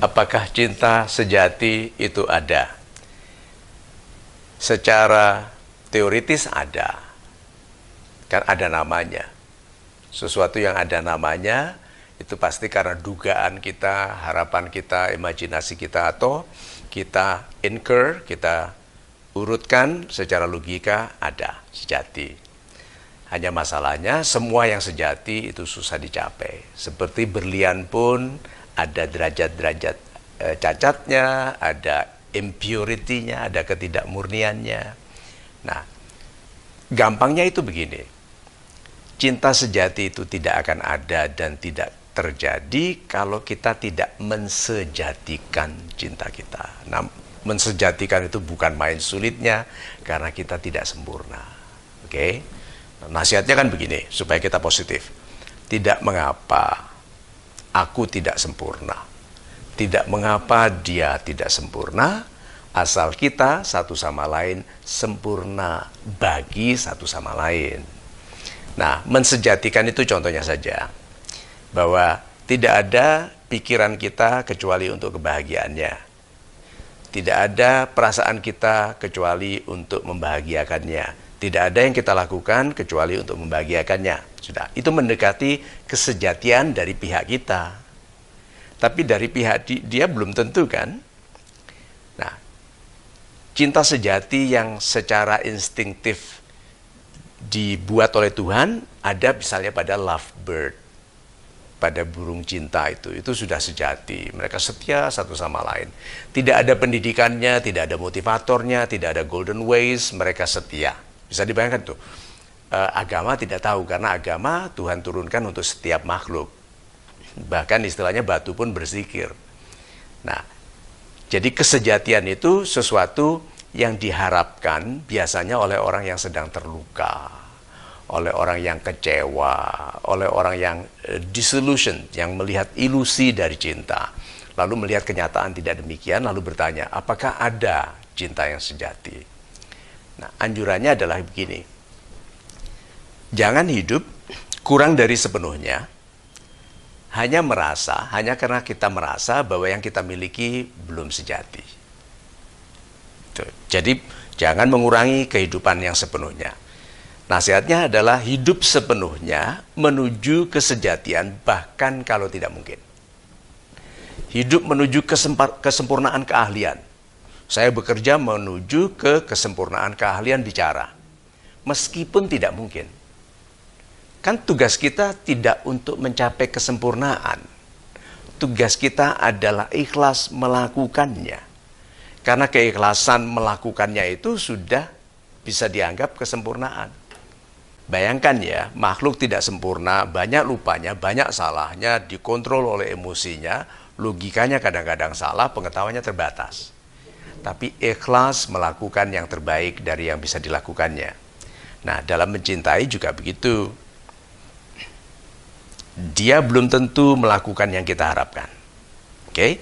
Apakah cinta sejati itu ada? Secara teoritis ada. Kan ada namanya. Sesuatu yang ada namanya itu pasti karena dugaan kita, harapan kita, imajinasi kita, atau kita infer, kita urutkan secara logika ada sejati. Hanya masalahnya semua yang sejati itu susah dicapai. Seperti berlian pun ada derajat-derajat cacatnya, ada impurity-nya, ada ketidakmurniannya. Nah, gampangnya itu begini. Cinta sejati itu tidak akan ada dan tidak terjadi kalau kita tidak mensejatikan cinta kita. Nah, mensejatikan itu bukan main sulitnya karena kita tidak sempurna. Oke? Nasihatnya kan begini, supaya kita positif. Tidak mengapa aku tidak sempurna. Tidak mengapa dia tidak sempurna, asal kita satu sama lain sempurna bagi satu sama lain. Nah, mensejatikan itu contohnya saja. Bahwa tidak ada pikiran kita kecuali untuk kebahagiaannya. Tidak ada perasaan kita kecuali untuk membahagiakannya. Tidak ada yang kita lakukan kecuali untuk membahagiakannya. Sudah, itu mendekati kesejatian dari pihak kita. Tapi dari pihak dia belum tentu kan. Nah, cinta sejati yang secara instingtif dibuat oleh Tuhan ada misalnya pada lovebird. Pada burung cinta itu sudah sejati. Mereka setia satu sama lain. Tidak ada pendidikannya, tidak ada motivatornya, tidak ada golden ways, mereka setia. Bisa dibayangkan tuh. Agama tidak tahu, karena agama Tuhan turunkan untuk setiap makhluk. Bahkan istilahnya batu pun berzikir. Nah, jadi kesejatian itu sesuatu yang diharapkan biasanya oleh orang yang sedang terluka, oleh orang yang kecewa, oleh orang yang disillusioned, yang melihat ilusi dari cinta, lalu melihat kenyataan tidak demikian, lalu bertanya, apakah ada cinta yang sejati? Nah, anjurannya adalah begini, jangan hidup kurang dari sepenuhnya, hanya karena kita merasa bahwa yang kita miliki belum sejati. Jadi, jangan mengurangi kehidupan yang sepenuhnya. Nasihatnya adalah hidup sepenuhnya menuju kesejatian bahkan kalau tidak mungkin. Hidup menuju kesempurnaan keahlian. Saya bekerja menuju ke kesempurnaan keahlian bicara. Meskipun tidak mungkin. Kan tugas kita tidak untuk mencapai kesempurnaan. Tugas kita adalah ikhlas melakukannya. Karena keikhlasan melakukannya itu sudah bisa dianggap kesempurnaan. Bayangkan ya, makhluk tidak sempurna, banyak lupanya, banyak salahnya, dikontrol oleh emosinya, logikanya kadang-kadang salah, pengetahuannya terbatas. Tapi ikhlas melakukan yang terbaik dari yang bisa dilakukannya. Nah, dalam mencintai juga begitu. Dia belum tentu melakukan yang kita harapkan. Oke?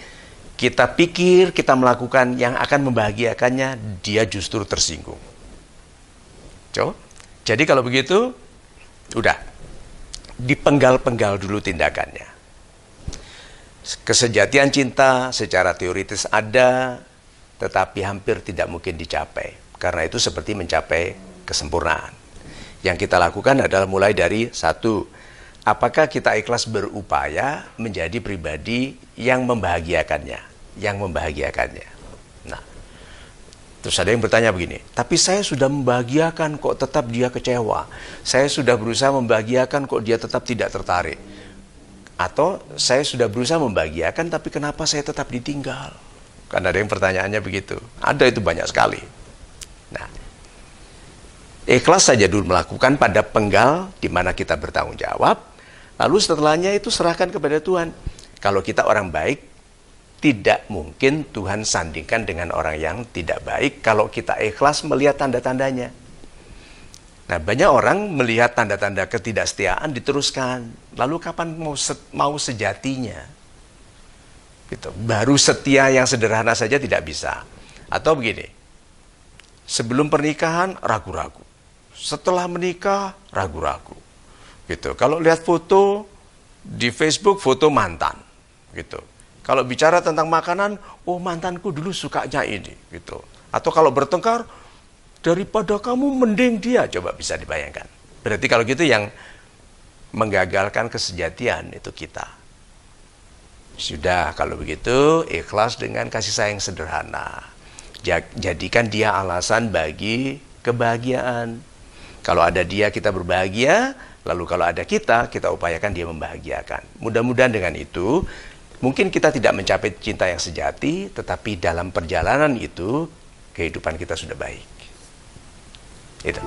Kita pikir kita melakukan yang akan membahagiakannya, dia justru tersinggung. Coba. Jadi kalau begitu, udah, dipenggal-penggal dulu tindakannya. Kesejatian cinta secara teoritis ada, tetapi hampir tidak mungkin dicapai. Karena itu seperti mencapai kesempurnaan. Yang kita lakukan adalah mulai dari satu, apakah kita ikhlas berupaya menjadi pribadi yang membahagiakannya, Nah, terus ada yang bertanya begini, tapi saya sudah membahagiakan kok tetap dia kecewa. Saya sudah berusaha membahagiakan kok dia tetap tidak tertarik. Atau saya sudah berusaha membahagiakan tapi kenapa saya tetap ditinggal? Kan ada yang pertanyaannya begitu. Ada itu banyak sekali. Nah, ikhlas saja dulu melakukan pada penggal di mana kita bertanggung jawab. Lalu setelahnya itu serahkan kepada Tuhan. Kalau kita orang baik, tidak mungkin Tuhan sandingkan dengan orang yang tidak baik kalau kita ikhlas melihat tanda-tandanya. Nah, banyak orang melihat tanda-tanda ketidaksetiaan diteruskan. Lalu kapan mau sejatinya? Gitu. Baru setia yang sederhana saja tidak bisa. Atau begini, sebelum pernikahan ragu-ragu. Setelah menikah ragu-ragu. Gitu. Kalau lihat foto di Facebook, foto mantan. Gitu. Kalau bicara tentang makanan, oh mantanku dulu sukanya ini, gitu. Atau kalau bertengkar, daripada kamu mending dia, coba bisa dibayangkan. Berarti kalau gitu yang menggagalkan kesejatian itu kita. Sudah, kalau begitu ikhlas dengan kasih sayang sederhana. Jadikan dia alasan bagi kebahagiaan. Kalau ada dia, kita berbahagia. Lalu kalau ada kita upayakan dia membahagiakan. Mudah-mudahan dengan itu, mungkin kita tidak mencapai cinta yang sejati, tetapi dalam perjalanan itu, kehidupan kita sudah baik. Itu.